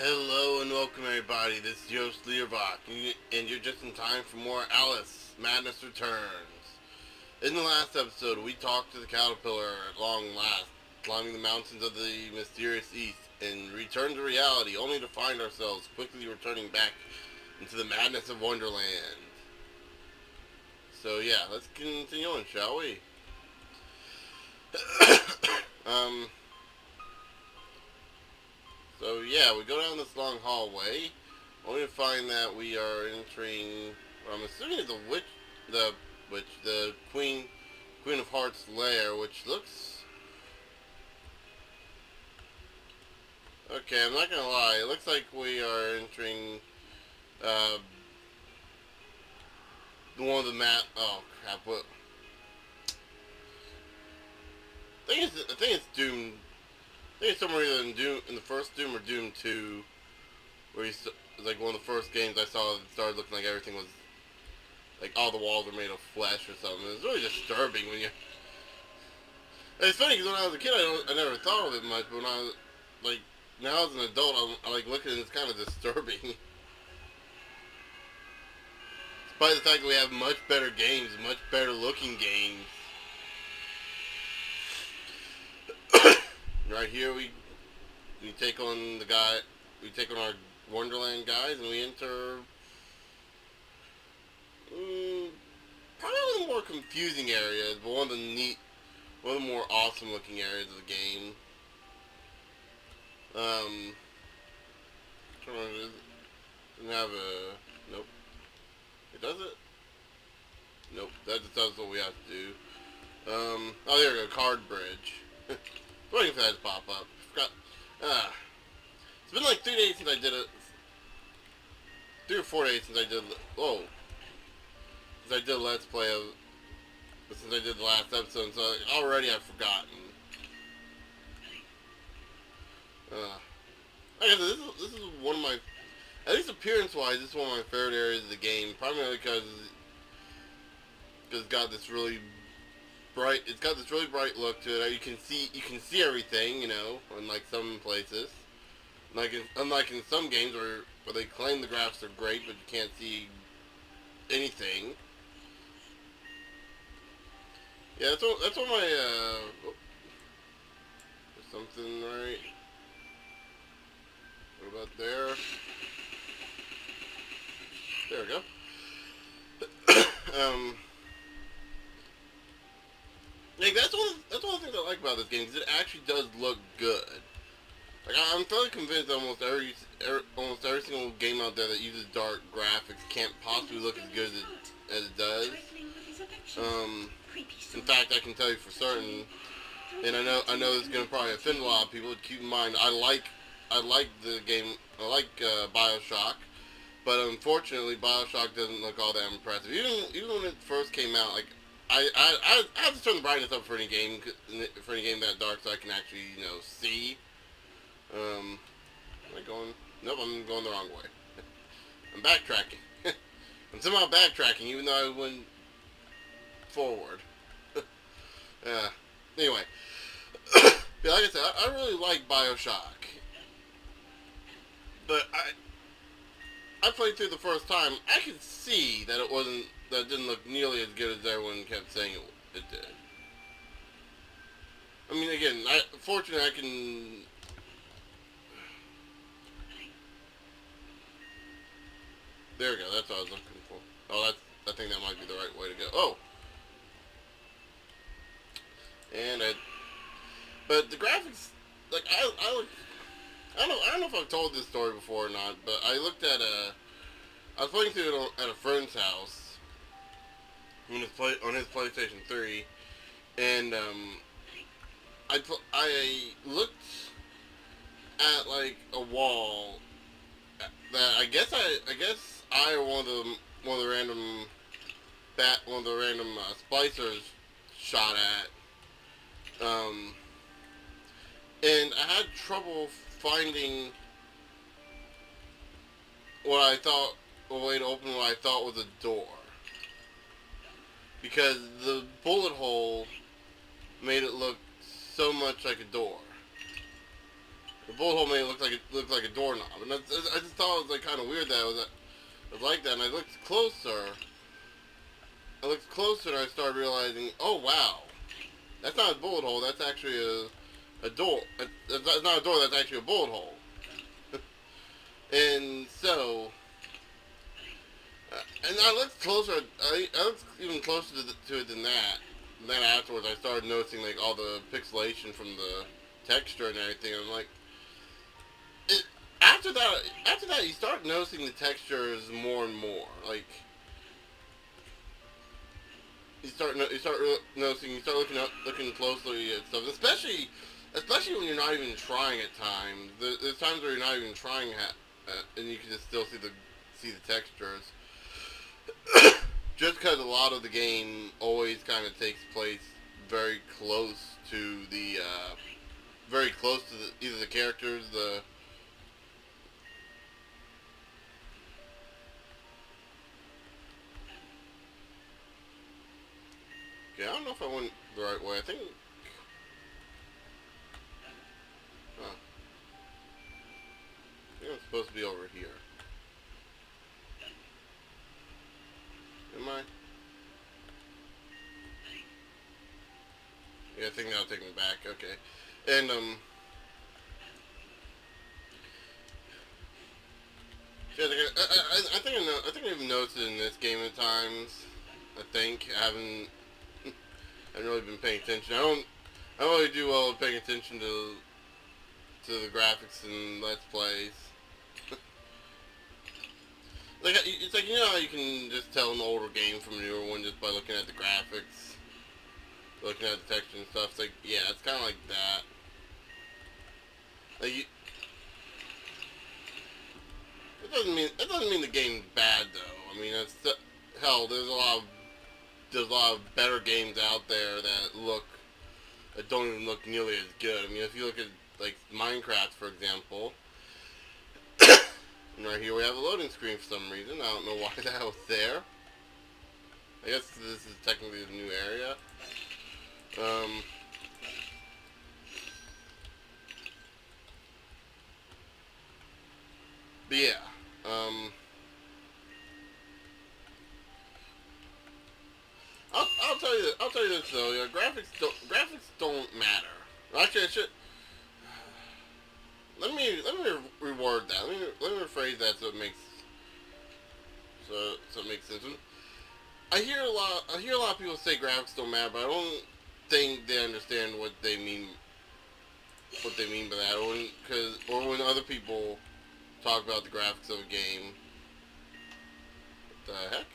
Hello and welcome everybody, this is Yost Learbach, and you're just in time for more Alice Madness Returns. In the last episode, we talked to the caterpillar at long last, climbing the mountains of the mysterious east, and returned to reality, only to find ourselves quickly returning back into the madness of Wonderland. So yeah, let's continue on, shall we? um, so yeah, we go down this long hallway, only to find that we are entering. Well, I'm assuming the Queen of Hearts lair, which looks. Okay, I'm not gonna lie. It looks like we are entering uh, one of the map. Oh crap! What? I think it's Doom. I think it's somewhere either in Doom in the first Doom or Doom 2, where it's like one of the first games I saw that started looking like everything was like all the walls are made of flesh or something. It's really disturbing when you. And it's funny because when I was a kid, I never thought of it much, but when I was like now as an adult, I like looking at it, it's kind of disturbing. Despite the fact that we have much better games, much better looking games. Right here, we take on the guy, we take on our Wonderland guys, and we enter probably one of the more confusing areas, but one of the more awesome looking areas of the game. Um, doesn't have a nope. It does it? Nope. That just does what we have to do. Oh, there we go. Cardbridge. Waiting for that to pop up. Forgot. It's been like 3 days since I did it. 3 or 4 days since I did. Oh, since I did Let's Play of. Since I did the last episode, so already I've forgotten. Like I said, this is one of my, at least appearance-wise, this is one of my favorite areas of the game. Primarily because it's got this really bright. It's got this really bright look to it. You can see everything, unlike some places. Unlike in some games where they claim the graphics are great, but you can't see anything. Yeah, that's one of my. Oh, there's something right. What about there? There we go. Like that's one of the things I like about this game, because it actually does look good. Like I'm fairly convinced that almost every single game out there that uses dark graphics can't possibly look as good as it does. In fact, I can tell you for certain, and I know this is gonna probably offend a lot of people. Keep in mind, I like the game. I like Bioshock, but unfortunately, Bioshock doesn't look all that impressive. Even when it first came out, like I have to turn the brightness up for any game that dark so I can actually see. Am I going? Nope, I'm going the wrong way. I'm backtracking. I'm somehow backtracking even though I went forward. Anyway, but like I said, I really like Bioshock, but I played through the first time. I could see that it didn't look nearly as good as everyone kept saying it did. I mean, again, fortunately I can. There we go. That's what I was looking for. Oh, I think that might be the right way to go. Oh, and but the graphics, like I don't know if I've told this story before or not, but I was playing through it at a friend's house on his PlayStation 3, and I looked at like a wall that I or one of the random splicers shot at, and I had trouble finding what I thought a way to open what I thought was a door, because the bullet hole made it look so much like a door. The bullet hole made it look like a doorknob, and I just thought it was like kind of weird that it was like that. And I looked closer. And I started realizing, oh wow, that's not a bullet hole. That's actually a door. That's not a door. That's actually a bullet hole. And so, and I looked closer. I looked even closer to it than that. And then afterwards, I started noticing like all the pixelation from the texture and everything. I'm like, it, after that, you start noticing the textures more and more. Like, you start noticing, you start looking closely at stuff, especially when you're not even trying at times. There's times where you're not even trying and you can just still see the textures. Just because a lot of the game always kind of takes place very close to either the characters, okay, I don't know if I went the right way. I think, huh, I think I'm supposed to be over here. Am I? Yeah, I think that'll take me back. Okay, and yeah, I think I think I've noticed it in this game at times. I haven't really been paying attention. I don't really do well with paying attention to the graphics in Let's Plays. Like, it's like, you know how you can just tell an older game from a newer one just by looking at the graphics, looking at the texture and stuff. It's like, yeah, it's kind of like that. Like, it doesn't mean the game's bad though. I mean, hell, there's a lot of better games out there that don't even look nearly as good. I mean, if you look at like Minecraft, for example. And right here we have a loading screen for some reason. I don't know why that was there. I guess this is technically the new area. But yeah. I'll tell you this though. Yeah, graphics don't matter. Actually, I should. Let me reword that. Let me rephrase that so it makes sense. I hear a lot of people say graphics don't matter, but I don't think they understand what they mean by that. Or when other people talk about the graphics of a game. What the heck?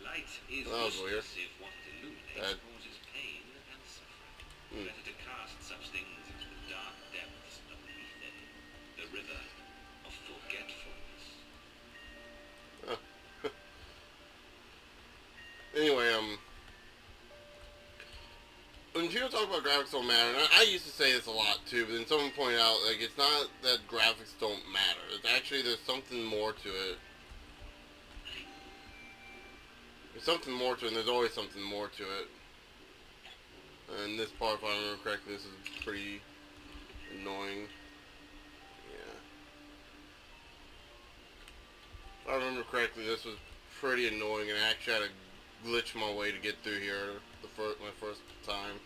Light is that was weird. If what it illuminates causes pain and suffering. Better to cast such things into the dark depths of Lethe, the river of forgetfulness. Anyway, when people talk about graphics don't matter, and I used to say this a lot too, but then someone pointed out, like, it's not that graphics don't matter. It's actually, there's something more to it. There's something more to it, and there's always something more to it. And this part, if I remember correctly, this is pretty annoying. Yeah. If I remember correctly, this was pretty annoying, and I actually had to glitch my way to get through here my first time.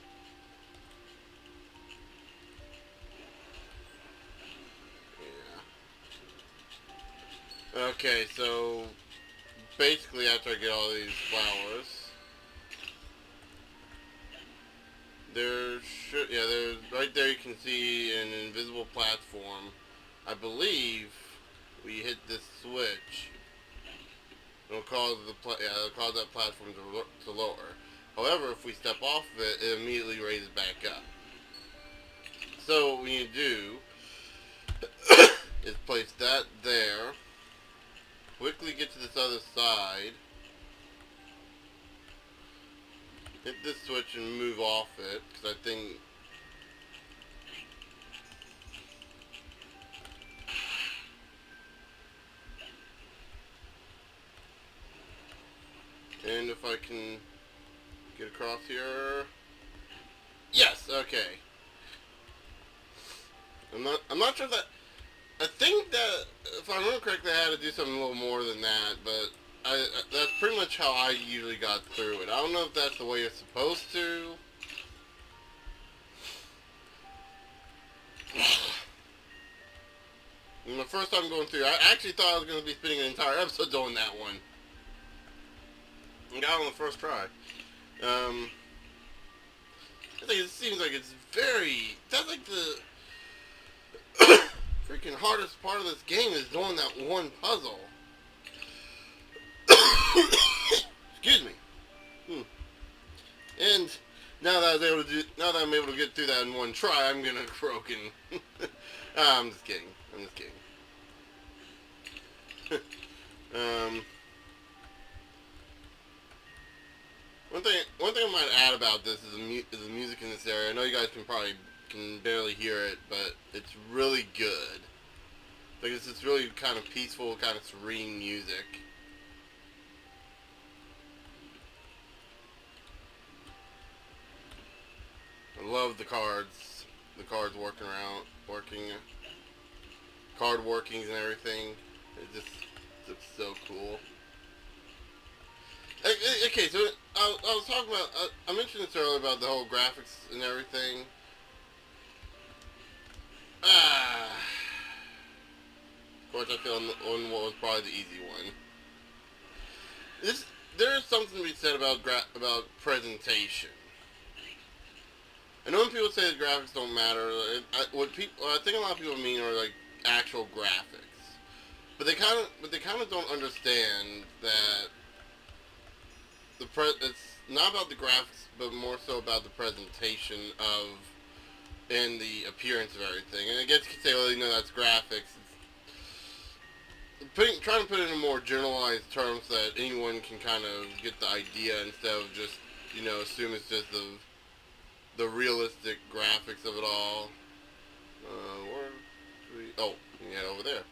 Yeah. Okay, so basically after I get all these flowers, there's right there you can see an invisible platform. I believe we hit this switch, it'll cause that platform to lower. However, if we step off of it, it immediately raises back up. So what we need to do is place that there, quickly get to this other side, hit this switch and move off it, because I think and if I can get across here, yes, okay. I'm not sure that. I think that if I remember correctly, I had to do something a little more than that, but that's pretty much how I usually got through it. I don't know if that's the way you're supposed to. And the first time going through, I actually thought I was going to be spending an entire episode doing that one. And got it on the first try. I think it seems like it's very. That's like the freaking hardest part of this game is doing that one puzzle. Excuse me. And now that I'm able to get through that in one try, I'm gonna croak and. I'm just kidding. I'm just kidding. One thing I might add about this is the music in this area. I know you guys can barely hear it, but it's really good. Like it's this really kind of peaceful, kind of serene music. I love the cards working, card workings and everything. It just looks so cool. Okay, so I was talking about, I mentioned this earlier about the whole graphics and everything. Of course, I feel on what was probably the easy one. There is something to be said about presentation. I know when people say the graphics don't matter, what I think a lot of people mean are like actual graphics, but they kind of don't understand that it's not about the graphics, but more so about the presentation of and the appearance of everything. And I guess you could say, well, you know, that's graphics. Trying to put it in more generalized terms so that anyone can kind of get the idea instead of just, you know, assume it's just the realistic graphics of it all. Oh, you can head over there.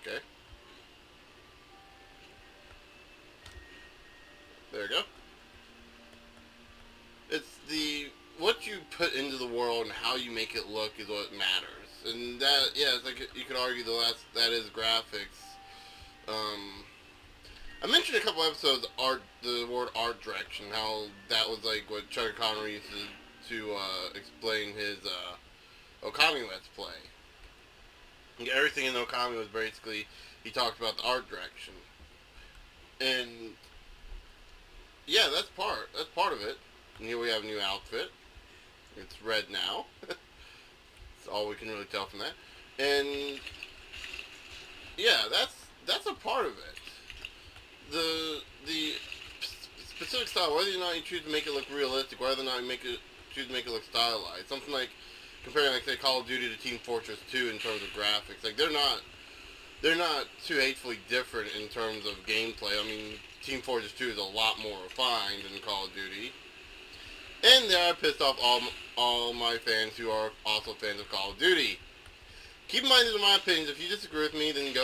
Okay. There we go. It's what you put into the world and how you make it look is what matters. And that, yeah, it's like you could argue that is graphics. I mentioned a couple episodes the word art direction, how that was like what Chuck Connery used to explain his Okami Let's Play. And everything in Okami was basically, he talked about the art direction. And yeah, that's part of it. And here we have a new outfit. It's red now. That's all we can really tell from that. And yeah, that's a part of it. The specific style, whether or not you choose to make it look realistic, whether or not you choose to make it look stylized. Something like comparing, like, say, Call of Duty to Team Fortress 2 in terms of graphics. Like they're not too hatefully different in terms of gameplay. I mean, Team Fortress 2 is a lot more refined than Call of Duty. And there I pissed off all my fans who are also fans of Call of Duty. Keep in mind, these are my opinions. If you disagree with me, then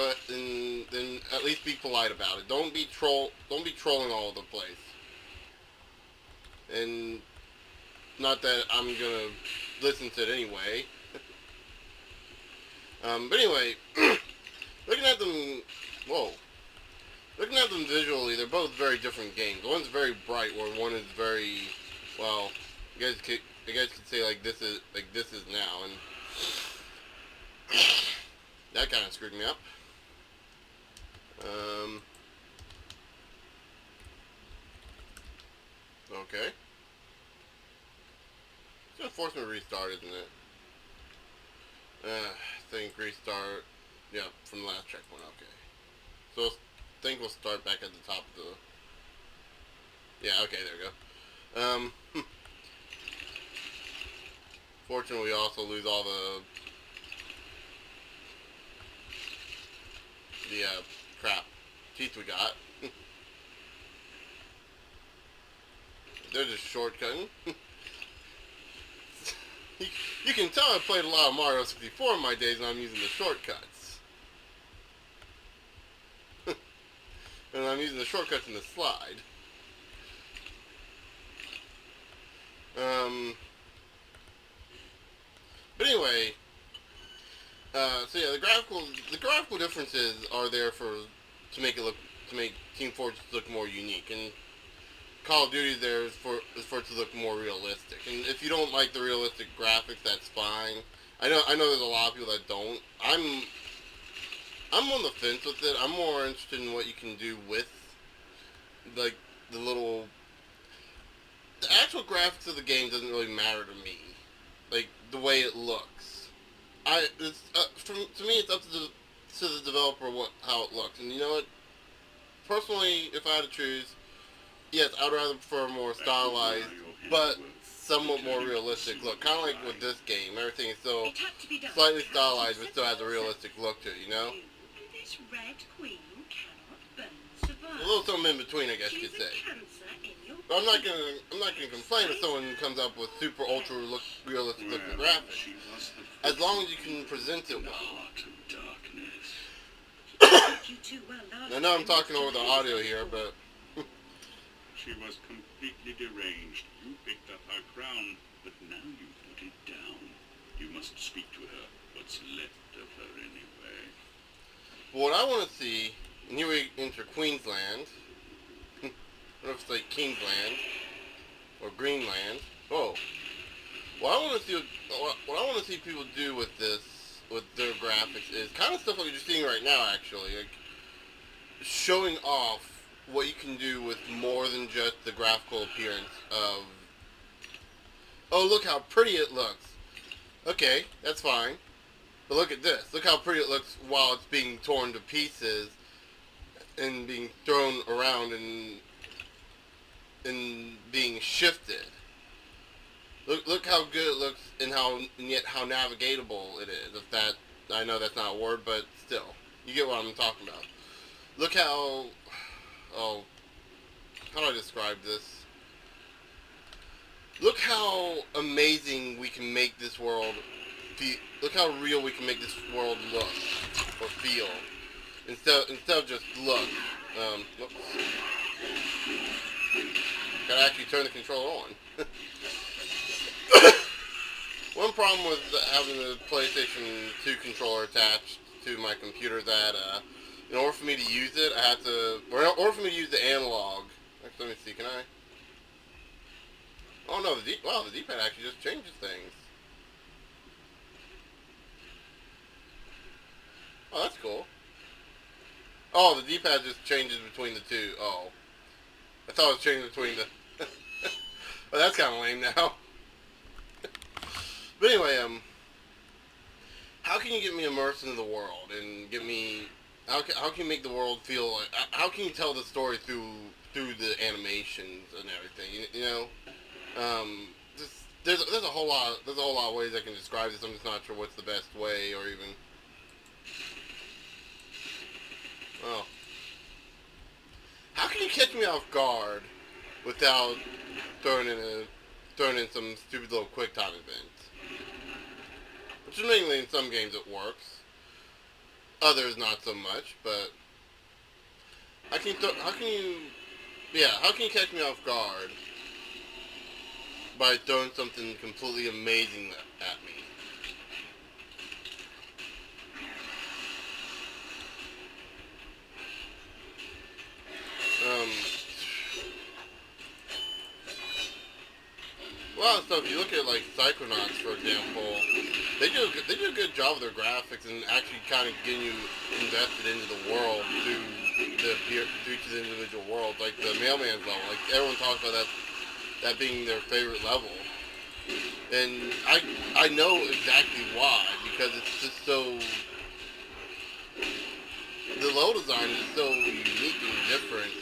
at least be polite about it. Don't be trolling all over the place. And not that I'm gonna listen to it anyway. But anyway, looking at them visually, they're both very different games. One's very bright, where one is very, well, you guys could say like this is now, and that kind of screwed me up. Okay. It's gonna force me to restart, isn't it? I think restart. Yeah, from the last checkpoint. Okay. So I think we'll start back at the top of the. Yeah. Okay. There we go. Fortunately, we also lose all the crap teeth we got. They're just shortcutting. You can tell I played a lot of Mario 64 in my days, and I'm using the shortcuts. And I'm using the shortcuts in the slide. But anyway, So yeah, the graphical differences are there to make it look to make Team Fortress look more unique, and Call of Duty there is for it to look more realistic. And if you don't like the realistic graphics, that's fine. I know there's a lot of people that don't. I'm on the fence with it. I'm more interested in what you can do with like the little the actual graphics of the game doesn't really matter to me. Like the way it looks. To me it's up to the developer how it looks. And you know what? Personally, if I had to choose, yes, I would rather prefer a more stylized, but somewhat more realistic look. Kind of like with this game, everything is still slightly stylized, but still has a realistic look to it. You know, This red queen cannot burn survive. a little something in between, I guess you could say. But I'm not gonna complain if someone comes up with super ultra realistic looking graphics, as long as you can present it well. I know I'm talking over the audio here, but She was completely deranged. You picked up her crown, but now you put it down. You must speak to her. What's left of her anyway? what I want to see, and here we enter Queensland. I don't know if it's like Kingsland or Greenland. Oh, what I want to see people do with their graphics is kind of stuff like you're seeing right now. Actually, like showing off what you can do with more than just the graphical appearance of, oh, look how pretty it looks. Okay, that's fine. But look at this. Look how pretty it looks while it's being torn to pieces and being thrown around and being shifted. Look how good it looks and yet how navigatable it is. If that, I know that's not a word, but still, you get what I'm talking about. Look how, oh, how do I describe this? Look how amazing we can make this world feel. Look how real we can make this world look or feel. Instead of just look. Whoops. Gotta actually turn the controller on. One problem with having the PlayStation 2 controller attached to my computer is that in order for me to use it, or in order for me to use the analog. Actually, let me see. Can I? Oh no, the D-pad actually just changes things. Oh, that's cool. Oh, the D-pad just changes between the two. Oh, I thought it was changing between the. Well, that's kind of lame now. But anyway, how can you get me immersed into the world and get me? How can you make the world feel like? How can you tell the story through the animations and everything? You know, there's a whole lot of ways I can describe this. I'm just not sure what's the best way or even. Oh, how can you catch me off guard without throwing in some stupid little quick time event? Which is mainly in some games it works. Others not so much, but how can you catch me off guard by throwing something completely amazing at me? A lot of stuff. You look at like Psychonauts, for example. They do a good job of their graphics and actually kind of getting you invested into the world through the individual worlds. Like the Mailman's level, like everyone talks about that being their favorite level, and I know exactly why, because it's just so. The level design is so unique and different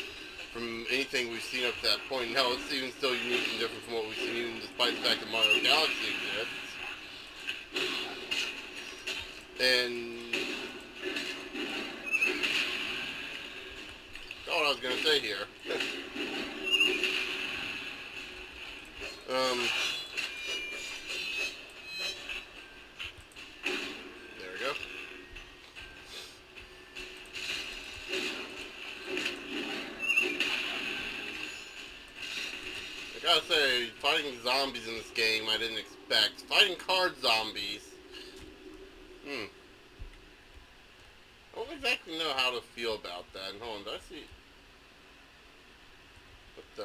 from anything we've seen up to that point. And hell, it's even still unique and different from what we've seen, even despite the fact that Mario Galaxy exists. And oh, what I was gonna say here. There we go. I gotta say, fighting zombies in this game I didn't expect. Fighting card zombies. know how to feel about that. Hold on, did I see? But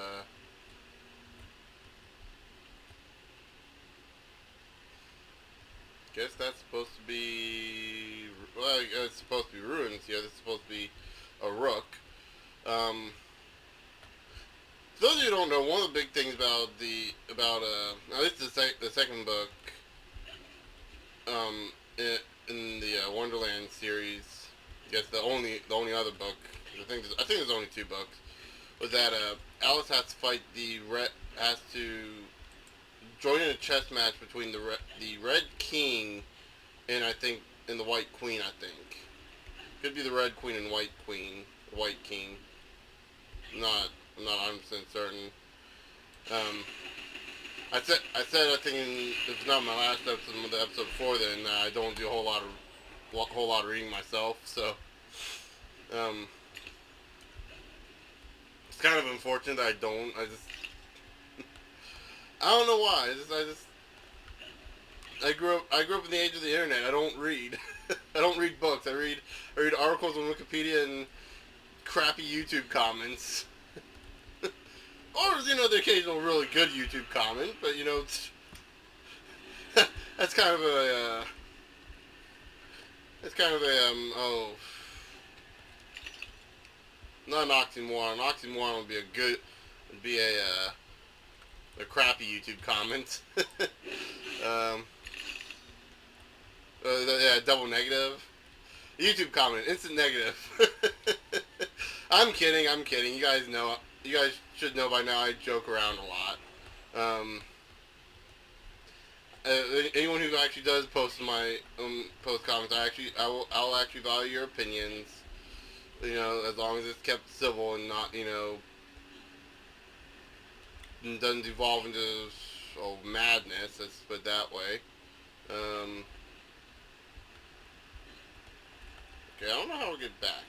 guess that's supposed to be. Well, it's supposed to be ruins here. This is supposed to be a rook. For those of you who don't know, one of the big things about now this is the second book in the Wonderland series. I guess the only other book. I think there's only 2 books. Was that Alice has to fight has to join in a chess match between the Red King and the White Queen. I think could be the Red Queen and White Queen, White King. I'm not 100% certain. I said I think it's not my last episode, the episode before then. I don't do a whole lot of reading myself, so it's kind of unfortunate that I don't. I don't know why. I grew up in the age of the internet. I don't read. I don't read books. I read articles on Wikipedia and crappy YouTube comments. Or, the occasional really good YouTube comment, but, it's, that's kind of a, not an oxymoron. An oxymoron would be a crappy YouTube comment. Yeah, double negative. YouTube comment, instant negative. I'm kidding. You guys know. You guys should know by now I joke around a lot. Anyone who actually does post my post comments, I'll actually value your opinions. As long as it's kept civil and not and doesn't devolve into madness. Let's put it that way. Okay, I don't know how we'll get back.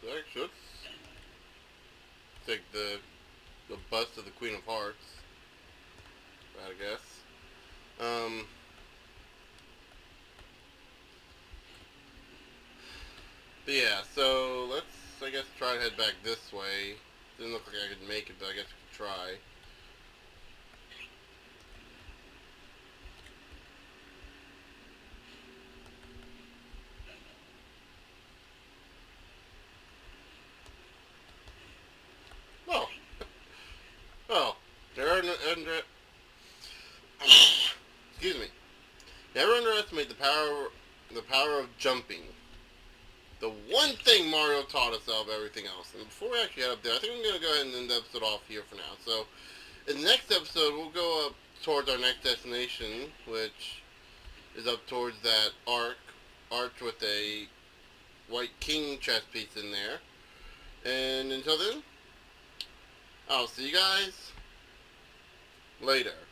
So I should take the bust of the Queen of Hearts, I guess. But yeah, so let's, I guess, try to head back this way. Didn't look like I could make it, but I guess we could try. Oh. Oh. Excuse me. Never underestimate the power of jumping. The one thing Mario taught us out of everything else. And before we actually head up there, I think I'm going to go ahead and end the episode off here for now. So, in the next episode, we'll go up towards our next destination, which is up towards that arch with a White King chess piece in there. And until then, I'll see you guys later.